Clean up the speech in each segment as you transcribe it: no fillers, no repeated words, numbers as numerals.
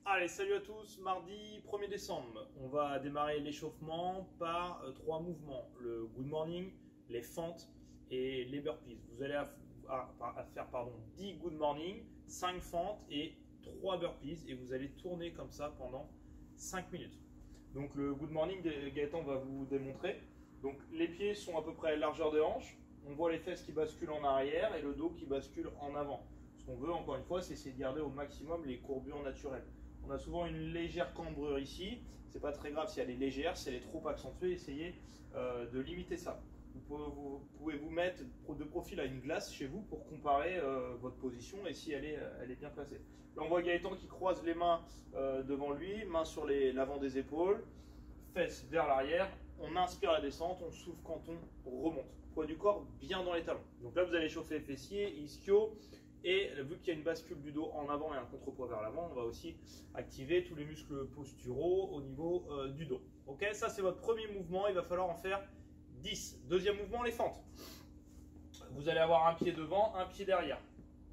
Allez, salut à tous, mardi 1er décembre, on va démarrer l'échauffement par 3 mouvements, le good morning, les fentes et les burpees. Vous allez faire 10 good morning, 5 fentes et 3 burpees et vous allez tourner comme ça pendant 5 minutes. Donc le good morning, Gaëtan va vous démontrer. Donc les pieds sont à peu près à largeur de hanche, on voit les fesses qui basculent en arrière et le dos qui bascule en avant. Ce qu'on veut encore une fois, c'est essayer de garder au maximum les courbures naturelles. On a souvent une légère cambrure ici, c'est pas très grave si elle est légère, si elle est trop accentuée, essayez de limiter ça. Vous pouvez vous mettre de profil à une glace chez vous pour comparer votre position et si elle est bien placée. Là on voit Gaëtan qui croise les mains devant lui, mains sur l'avant des épaules, fesses vers l'arrière, on inspire la descente, on souffle quand on remonte. Poids du corps bien dans les talons. Donc là vous allez chauffer les fessiers, ischio. Et vu qu'il y a une bascule du dos en avant et un contrepoids vers l'avant, on va aussi activer tous les muscles posturaux au niveau du dos. Ok, ça c'est votre premier mouvement, il va falloir en faire 10. Deuxième mouvement, les fentes. Vous allez avoir un pied devant, un pied derrière.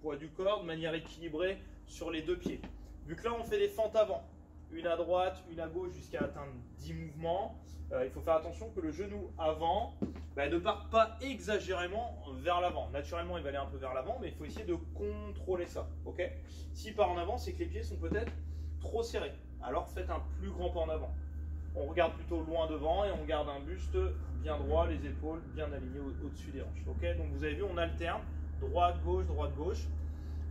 Poids du corps de manière équilibrée sur les deux pieds. Vu que là on fait des fentes avant, une à droite, une à gauche jusqu'à atteindre 10 mouvements, il faut faire attention que le genou avant ne parte pas exagérément vers l'avant. Naturellement, il va aller un peu vers l'avant, mais il faut essayer de contrôler ça. Okay, s'il part en avant, c'est que les pieds sont peut-être trop serrés. Alors faites un plus grand pas en avant. On regarde plutôt loin devant et on garde un buste bien droit, les épaules bien alignées au-dessus des hanches. Okay, donc vous avez vu, on alterne droite-gauche, droite-gauche.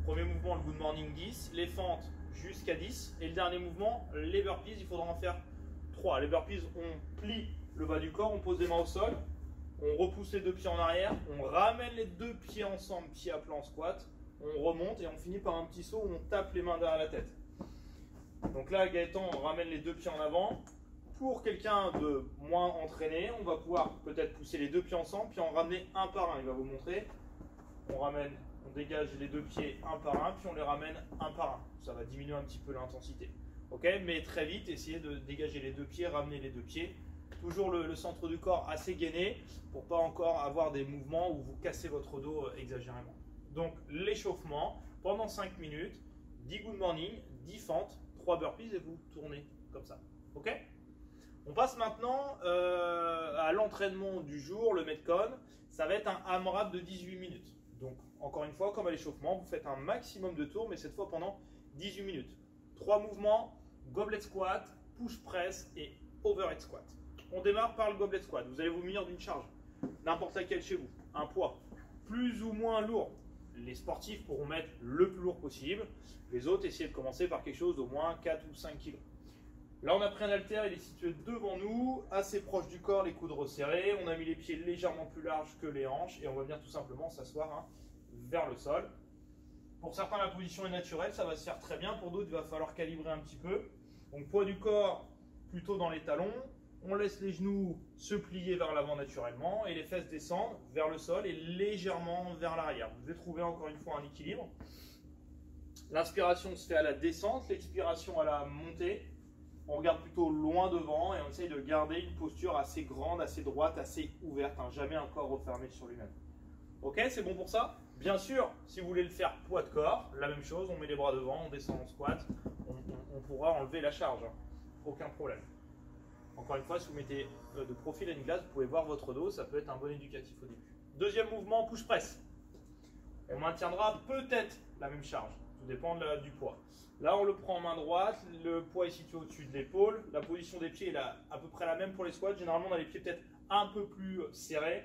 Premier mouvement, le good morning 10, les fentes jusqu'à 10. Et le dernier mouvement, les burpees, il faudra en faire 3. Les burpees, on plie le bas du corps, on pose les mains au sol. On repousse les deux pieds en arrière, on ramène les deux pieds ensemble, pied à plat en squat, on remonte et on finit par un petit saut où on tape les mains derrière la tête. Donc là, Gaëtan ramène les deux pieds en avant. Pour quelqu'un de moins entraîné, on va pouvoir peut-être pousser les deux pieds ensemble, puis en ramener un par un. Il va vous montrer. On dégage les deux pieds un par un, puis on les ramène un par un. Ça va diminuer un petit peu l'intensité. Ok, mais très vite, essayez de dégager les deux pieds, ramener les deux pieds. Toujours le centre du corps assez gainé pour pas encore avoir des mouvements où vous cassez votre dos exagérément. Donc l'échauffement pendant 5 minutes, 10 good morning, 10 fentes, 3 burpees et vous tournez comme ça. Ok? On passe maintenant à l'entraînement du jour, le Metcon. Ça va être un AMRAP de 18 minutes. Donc encore une fois, comme à l'échauffement, vous faites un maximum de tours, mais cette fois pendant 18 minutes. 3 mouvements, goblet squat, push press et overhead squat. On démarre par le goblet squat. Vous allez vous munir d'une charge, n'importe laquelle chez vous, un poids plus ou moins lourd. Les sportifs pourront mettre le plus lourd possible. Les autres, essayez de commencer par quelque chose d'au moins 4 ou 5 kg. Là, on a pris un haltère, il est situé devant nous, assez proche du corps, les coudes resserrés. On a mis les pieds légèrement plus larges que les hanches et on va venir tout simplement s'asseoir vers le sol. Pour certains, la position est naturelle, ça va se faire très bien. Pour d'autres, il va falloir calibrer un petit peu. Donc, poids du corps plutôt dans les talons. On laisse les genoux se plier vers l'avant naturellement et les fesses descendent vers le sol et légèrement vers l'arrière. Vous devez trouver encore une fois un équilibre. L'inspiration se fait à la descente, l'expiration à la montée. On regarde plutôt loin devant et on essaye de garder une posture assez grande, assez droite, assez ouverte. Jamais un corps refermé sur lui-même. Ok, c'est bon pour ça? Bien sûr, si vous voulez le faire poids de corps, la même chose, on met les bras devant, on descend en squat, on pourra enlever la charge. Aucun problème. Encore une fois, si vous mettez de profil à une glace, vous pouvez voir votre dos, ça peut être un bon éducatif au début. Deuxième mouvement, push press. On maintiendra peut-être la même charge, tout dépend du poids. Là, on le prend en main droite, le poids est situé au-dessus de l'épaule, la position des pieds est à peu près la même pour les squats. Généralement, on a les pieds peut-être un peu plus serrés.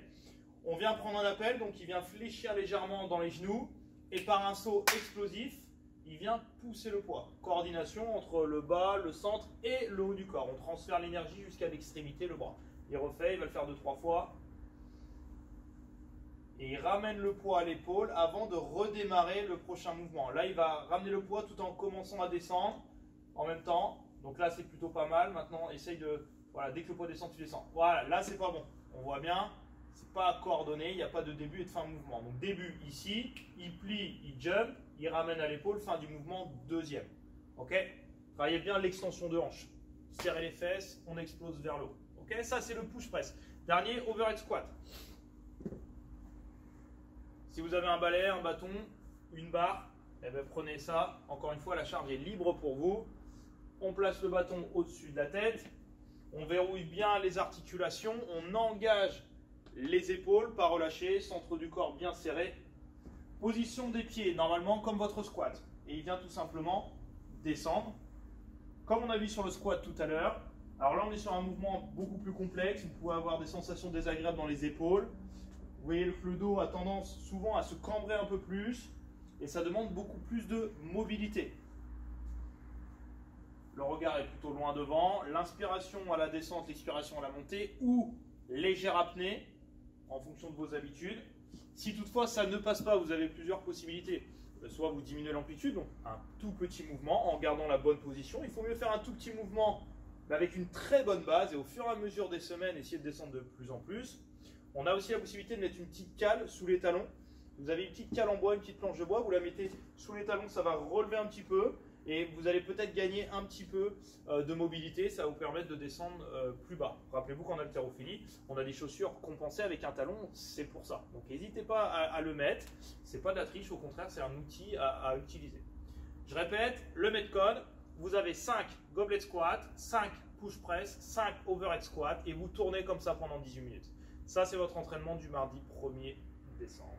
On vient prendre un appel, donc il vient fléchir légèrement dans les genoux et par un saut explosif, il vient pousser le poids. Coordination entre le bas, le centre et le haut du corps. On transfère l'énergie jusqu'à l'extrémité, le bras. Il refait, il va le faire 2-3 fois. Et il ramène le poids à l'épaule avant de redémarrer le prochain mouvement. Là, il va ramener le poids tout en commençant à descendre en même temps. Donc là, c'est plutôt pas mal. Maintenant, essaye de... Voilà, dès que le poids descend, tu descends. Voilà, là, c'est pas bon. On voit bien, c'est pas coordonné. Il n'y a pas de début et de fin de mouvement. Donc début ici, il plie, il jump, il ramène à l'épaule, fin du mouvement, deuxième. Ok? Travaillez bien l'extension de hanche. Serrez les fesses, on explose vers le haut. Ok? Ça, c'est le push press. Dernier, overhead squat. Si vous avez un balai, un bâton, une barre, eh bien, prenez ça. Encore une fois, la charge est libre pour vous. On place le bâton au-dessus de la tête. On verrouille bien les articulations. On engage les épaules, pas relâchées, centre du corps bien serré. Position des pieds, normalement comme votre squat. Et il vient tout simplement descendre. Comme on a vu sur le squat tout à l'heure. Alors là, on est sur un mouvement beaucoup plus complexe. Vous pouvez avoir des sensations désagréables dans les épaules. Vous voyez que le dos a tendance souvent à se cambrer un peu plus. Et ça demande beaucoup plus de mobilité. Le regard est plutôt loin devant. L'inspiration à la descente, l'expiration à la montée ou légère apnée en fonction de vos habitudes. Si toutefois ça ne passe pas, vous avez plusieurs possibilités. Soit vous diminuez l'amplitude, donc un tout petit mouvement en gardant la bonne position. Il faut mieux faire un tout petit mouvement mais avec une très bonne base et au fur et à mesure des semaines, essayer de descendre de plus en plus. On a aussi la possibilité de mettre une petite cale sous les talons. Vous avez une petite cale en bois, une petite planche de bois, vous la mettez sous les talons, ça va relever un petit peu et vous allez peut-être gagner un petit peu de mobilité, ça va vous permettre de descendre plus bas. Rappelez-vous qu'en haltérophilie, on a des chaussures compensées avec un talon, c'est pour ça. Donc n'hésitez pas à le mettre, c'est pas de la triche, au contraire c'est un outil à utiliser. Je répète, le Metcon, vous avez 5 goblet squat, 5 push press, 5 overhead squat et vous tournez comme ça pendant 18 minutes. Ça c'est votre entraînement du mardi 1er décembre.